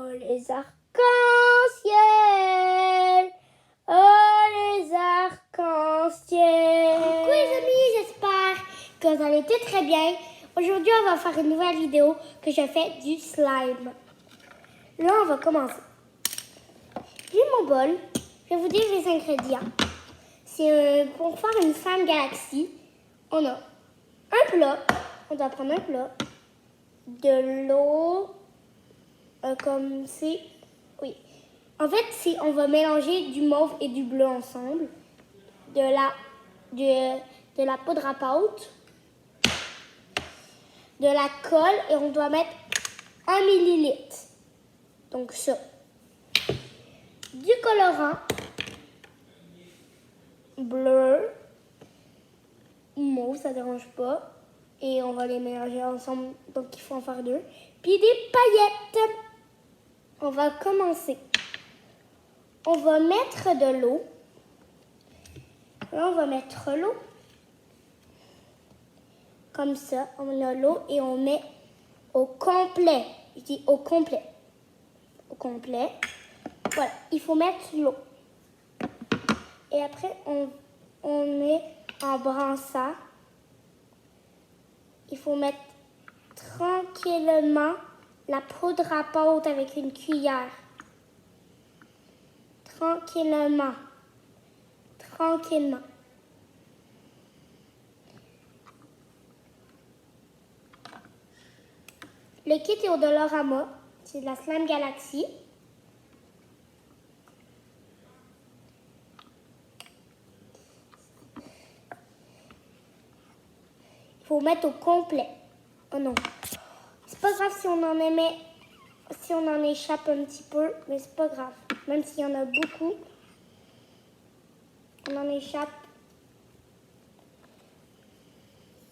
Oh, les arcs-en-ciel! Oh, les arcs-en-ciel! Coucou les amis, j'espère que vous allez tous très bien. Aujourd'hui, on va faire une nouvelle vidéo que je fais du slime. Là, on va commencer. J'ai mon bol. Je vais vous dire les ingrédients. C'est pour faire une slime galaxie. On a un plat. On doit prendre un plat. De l'eau. Comme c'est... Oui. En fait, on va mélanger du mauve et du bleu ensemble. De la poudre à pâte. De la colle. Et on doit mettre 1 millilitre. Donc ça. Du colorant. Bleu. Mauve, ça dérange pas. Et on va les mélanger ensemble. Donc il faut en faire 2. Puis des paillettes. On va commencer. On va mettre de l'eau. Là, on va mettre l'eau. Comme ça, on a l'eau et on met au complet. Je dis au complet. Au complet. Voilà, il faut mettre l'eau. Et après, on met en brassant. Il faut mettre tranquillement la poudre à pâte avec une cuillère. Tranquillement. Tranquillement. Le kit est au Dollarama. C'est de la Slime Galaxy. Il faut mettre au complet. Oh non. C'est pas grave si on en échappe un petit peu, mais c'est pas grave. Même s'il y en a beaucoup, on en échappe.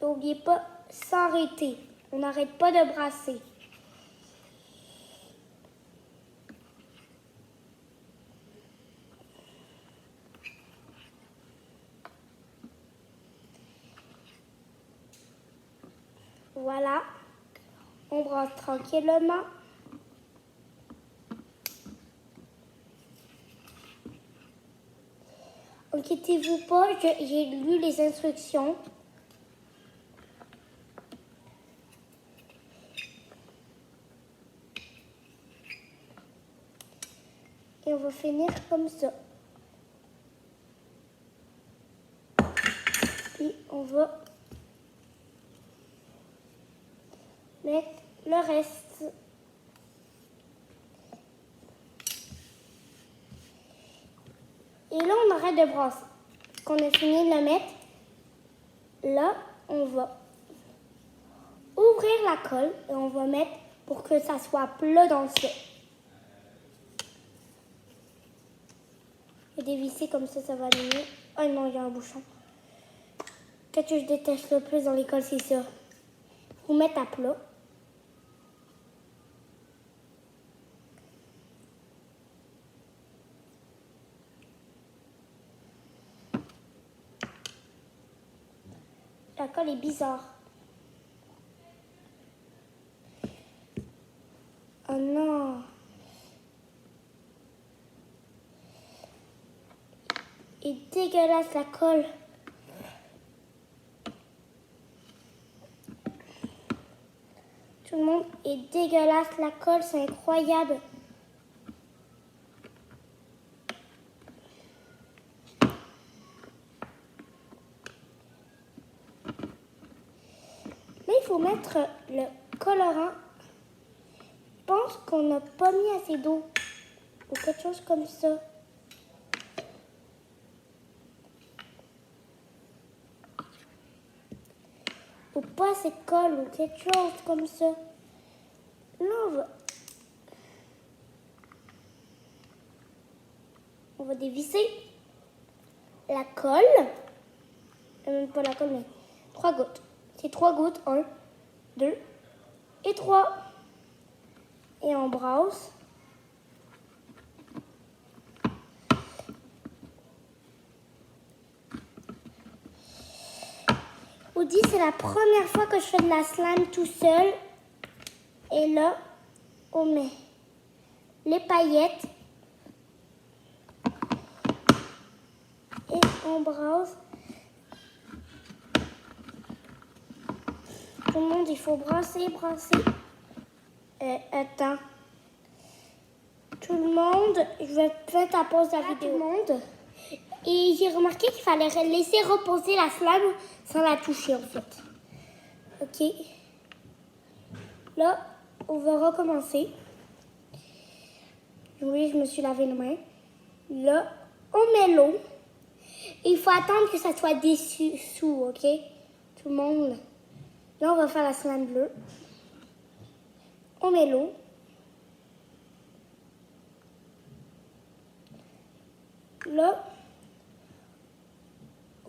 N'oubliez pas, s'arrêter. On n'arrête pas de brasser. Voilà. On brasse tranquillement. Inquiétez-vous pas, j'ai lu les instructions. Et on va finir comme ça. Puis on va mettre le reste. Et là, on arrête de brasser. Quand on a fini de le mettre, là, on va ouvrir la colle et on va mettre pour que ça soit plat dans le ciel. Et dévisser comme ça va aller mieux. Oh non, il y a un bouchon. Qu'est-ce que je déteste le plus dans l'école, c'est ça. Vous mettre à plat. La colle est bizarre. Oh non. Et dégueulasse la colle. Tout le monde est dégueulasse la colle, c'est incroyable. Mais il faut mettre le colorant. Je pense qu'on n'a pas mis assez d'eau ou quelque chose comme ça. Ou pas assez de colle ou quelque chose comme ça. Là, on va dévisser la colle. Même pas la colle, mais 3 gouttes. C'est 3 gouttes. 1, 2 et 3. Et on brasse. Je vous dis, c'est la première fois que je fais de la slime tout seul. Et là, on met les paillettes. Et on brasse. Tout le monde, il faut brasser. Attends. Tout le monde, je vais faire ta pause de la vidéo. Tout le monde. Et j'ai remarqué qu'il fallait laisser reposer la slime sans la toucher en fait. Ok. Là, on va recommencer. Oui, je me suis lavé les mains. Là, on met l'eau. Il faut attendre que ça soit dessous, ok? Tout le monde. Là, on va faire la slime bleue. On met l'eau. Là,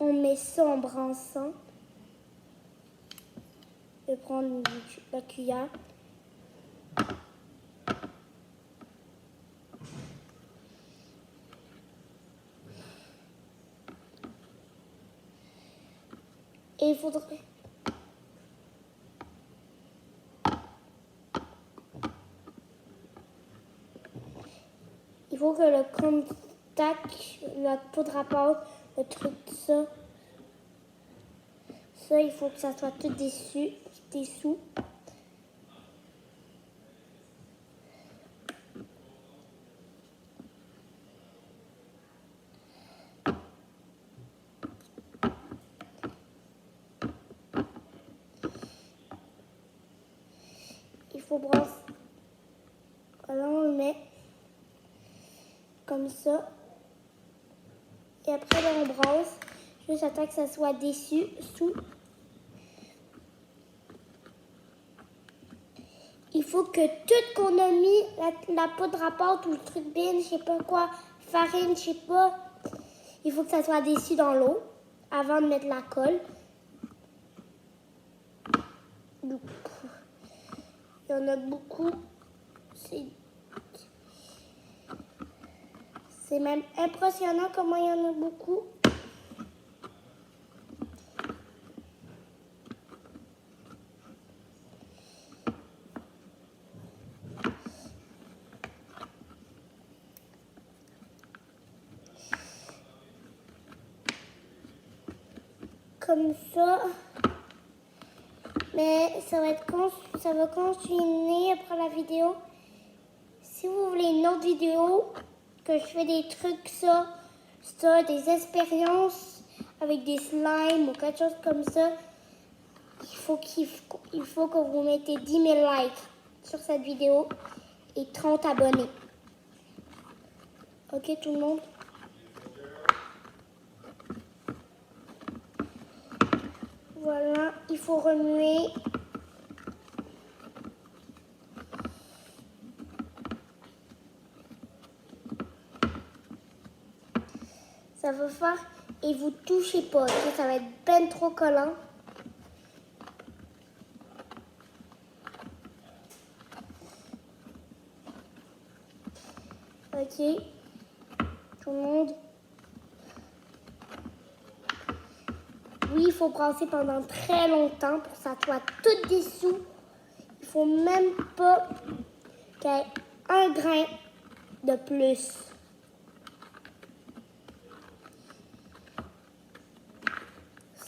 on met ça en brassant. Je vais prendre la cuillère. Et il faut que le contact, la poudre à pâte, le truc, ça, il faut que ça soit tout dessous. Il faut brasser. Alors on le met comme ça. Et après là, on brasse. Juste attends que ça soit dessous. Il faut que tout qu'on a mis, la poudre à pâte ou le truc bien, je sais pas quoi, farine, je sais pas, il faut que ça soit dessus dans l'eau avant de mettre la colle. Il y en a beaucoup. C'est même impressionnant comment il y en a beaucoup. Comme ça. Mais ça va continuer après la vidéo. Si vous voulez une autre vidéo, que je fais des trucs, des expériences avec des slimes ou quelque chose comme ça, il faut que vous mettez 10 000 likes sur cette vidéo et 30 abonnés. Ok tout le monde? Voilà, il faut remuer. Ça va faire et vous touchez pas, ok? Ça va être ben trop collant. Ok, tout le monde. Oui, il faut brasser pendant très longtemps pour que ça soit tout dessous. Il faut même pas qu'il y ait un grain de plus.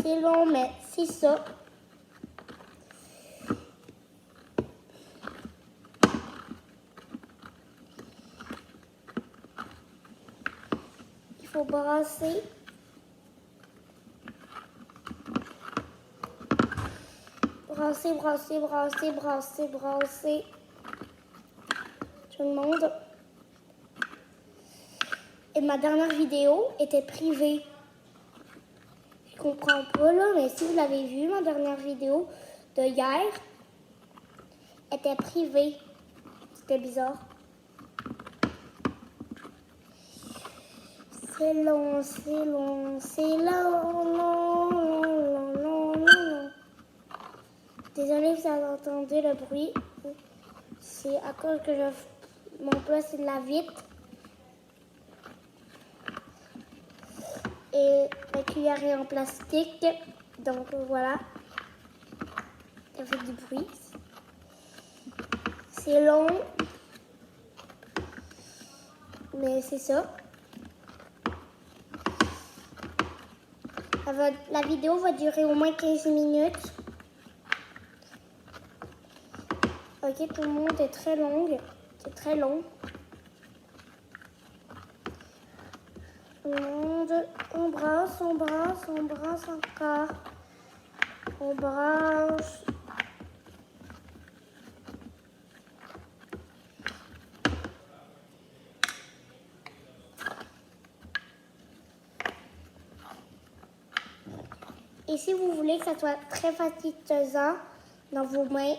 C'est long, mais c'est ça. Il faut brasser. Brasser. Tout le monde. Et ma dernière vidéo était privée. Je comprends pas là, mais si vous l'avez vu, ma dernière vidéo de hier était privée. C'était bizarre. C'est long. Désolée si vous entendez le bruit. C'est à cause que mon plat c'est de la vitre. Et la cuillère est en plastique. Donc voilà. Ça fait du bruit. C'est long. Mais c'est ça. La vidéo va durer au moins 15 minutes. Ok, tout le monde est très longue. C'est très long. Tout le monde, on brasse, on brasse, on brasse encore. On brasse. Et si vous voulez que ça soit très satisfaisant dans vos mains,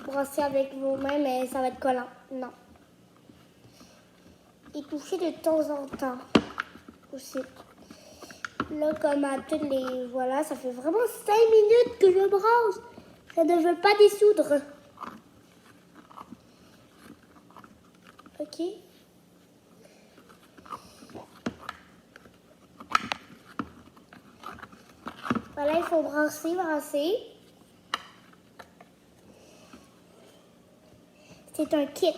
brasser avec vos mains, mais ça va être collant. Non. Et toucher de temps en temps aussi. Là, comme à toutes les... Voilà, ça fait vraiment 5 minutes que je brasse. Ça ne veut pas dissoudre. Ok. Voilà, il faut brasser, brasser. C'est un kit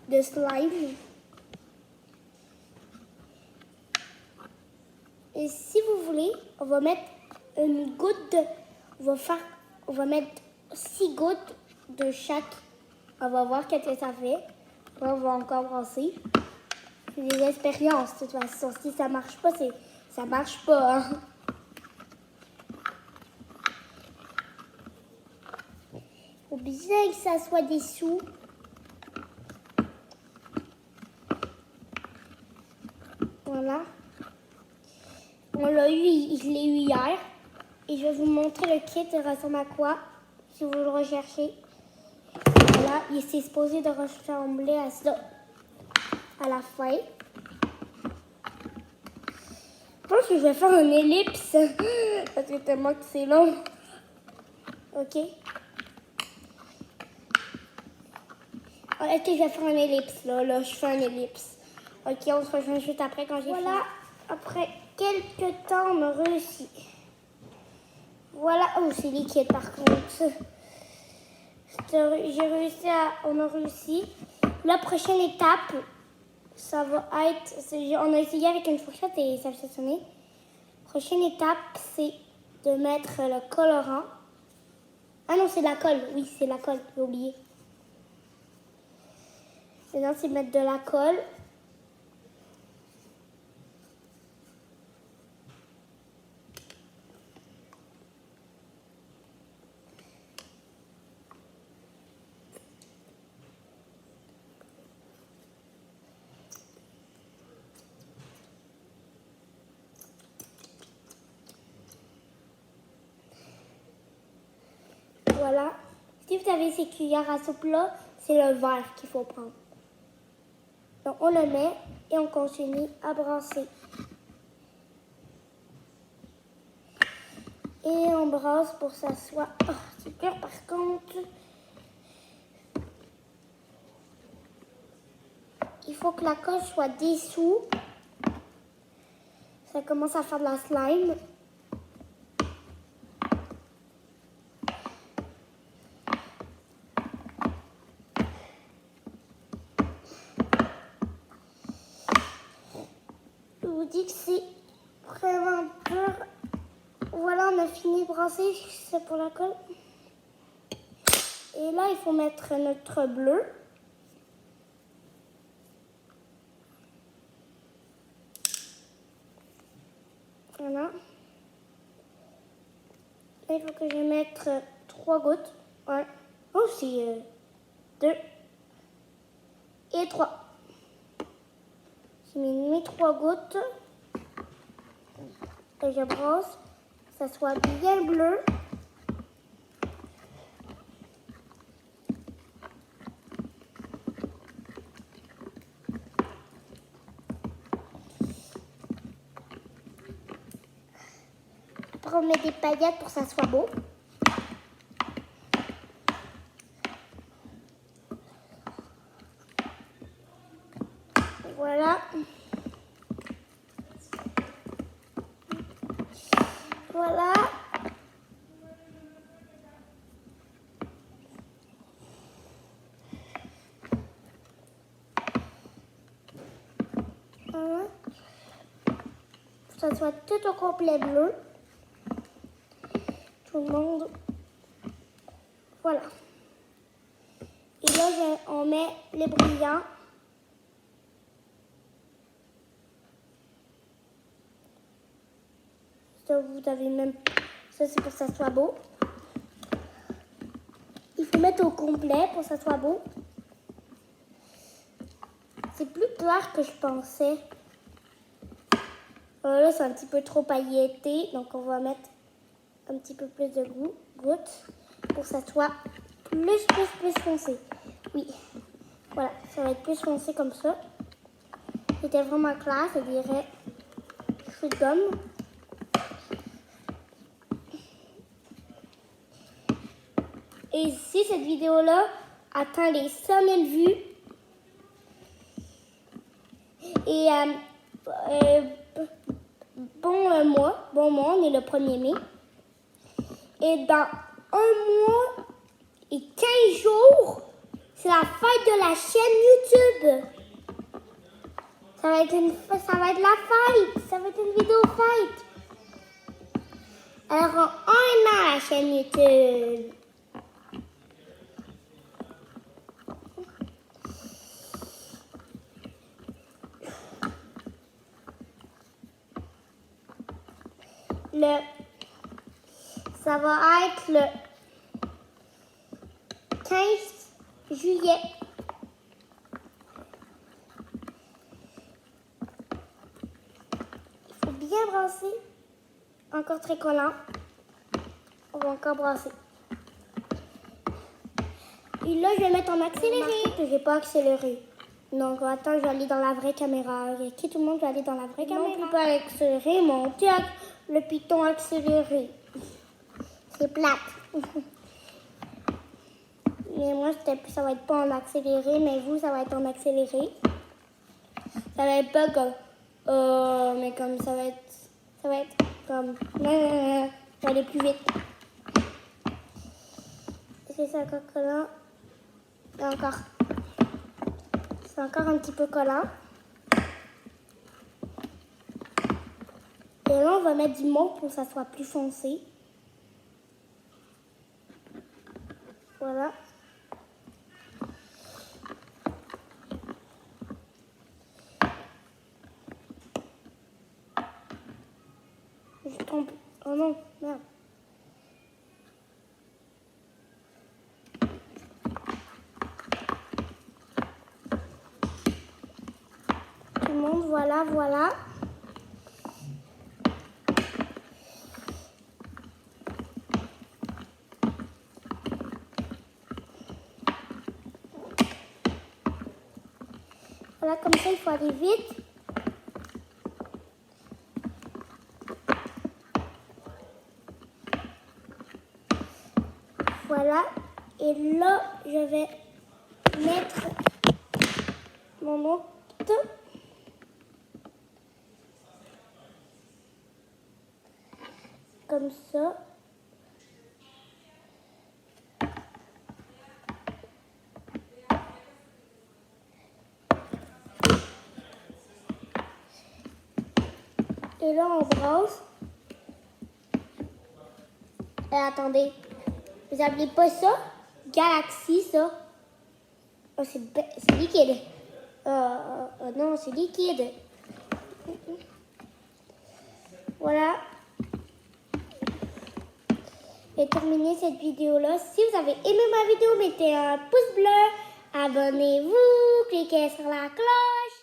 de slime. Et si vous voulez, on va mettre une goutte de... On va mettre 6 gouttes de chaque. On va voir qu'est-ce que ça fait. On va encore brasser. C'est des expériences, de toute façon. Si ça marche pas, ça marche pas. Hein. Faut bien que ça soit dessous. Voilà. On l'a eu, je l'ai eu hier. Et je vais vous montrer le kit, il ressemble à quoi, si vous le recherchez. Voilà, il s'est supposé de ressembler à ça à la fin. Je pense que je vais faire une ellipse. Parce que tellement que c'est long. Ok. Ok, je vais faire une ellipse. Là, je fais une ellipse. Ok, on se rejoint juste après quand j'ai fini. Voilà, après quelques temps, on a réussi. Voilà. Oh, c'est liquide par contre. J'ai réussi on a réussi. La prochaine étape, ça va être... On a essayé avec une fourchette et ça a sonné. Prochaine étape, c'est de mettre le colorant. Ah non, c'est la colle. Oui, c'est la colle, j'ai oublié. Maintenant, c'est mettre de la colle. Voilà. Si vous avez ces cuillères à soupe là, c'est le verre qu'il faut prendre. Donc on le met et on continue à brasser. Et on brasse pour que ça soit... Oh, c'est dur par contre. Il faut que la colle soit dessous. Ça commence à faire de la slime. Je vous dis que c'est vraiment dur. Voilà, on a fini de brasser. C'est pour la colle. Et là, il faut mettre notre bleu. Voilà. Là, il faut que je mette 3 gouttes. 1. Oh, c'est 2 et 3. J'ai mis 3 gouttes. Et je brosse. Que ça soit bien bleu. Après, on met des paillettes pour que ça soit beau. Voilà. Voilà. Voilà. Que ça soit tout au complet bleu. Tout le monde. Voilà. Et là, on met les brillants. Ça, vous avez même... Ça, c'est pour que ça soit beau. Il faut mettre au complet pour que ça soit beau. C'est plus clair que je pensais. Là, c'est un petit peu trop pailleté. Donc, on va mettre un petit peu plus de gouttes pour que ça soit plus foncé. Oui. Voilà, ça va être plus foncé comme ça. C'était vraiment clair, ça dirait chewing gum. Et si cette vidéo-là atteint les 100 000 vues, et bon mois, on est le 1er mai, et dans 1 mois et 15 jours, c'est la fête de la chaîne YouTube. Ça va être la fête, ça va être une vidéo fête. Elle aura 1 an la chaîne YouTube. Ça va être le 15 juillet. Il faut bien brasser. Encore très collant. On va encore brasser. Et là, je vais mettre en accéléré. Je vais pas accélérer. Donc, attends, je vais aller dans la vraie caméra. Ok, tout le monde va aller dans la vraie caméra. Non, on peut pas accélérer, monter le piton accéléré. C'est plate. Mais moi, ça va être pas en accéléré, mais vous, ça va être en accéléré. Ça va être pas comme... mais comme ça va être comme... Ça va aller plus vite. C'est ça, encore collant. Et encore. C'est encore un petit peu collant. Et là, on va mettre du mauve pour que ça soit plus foncé. Voilà. Je tombe. Oh non, merde. Tout le monde, voilà. Voilà, comme ça, il faut aller vite. Voilà. Et là, je vais mettre mon autre. Comme ça. Et là, on brasse. Et attendez. Vous n'appelez pas ça Galaxy, ça? Oh, c'est liquide. Non, c'est liquide. Voilà. J'ai terminé cette vidéo-là. Si vous avez aimé ma vidéo, mettez un pouce bleu. Abonnez-vous. Cliquez sur la cloche.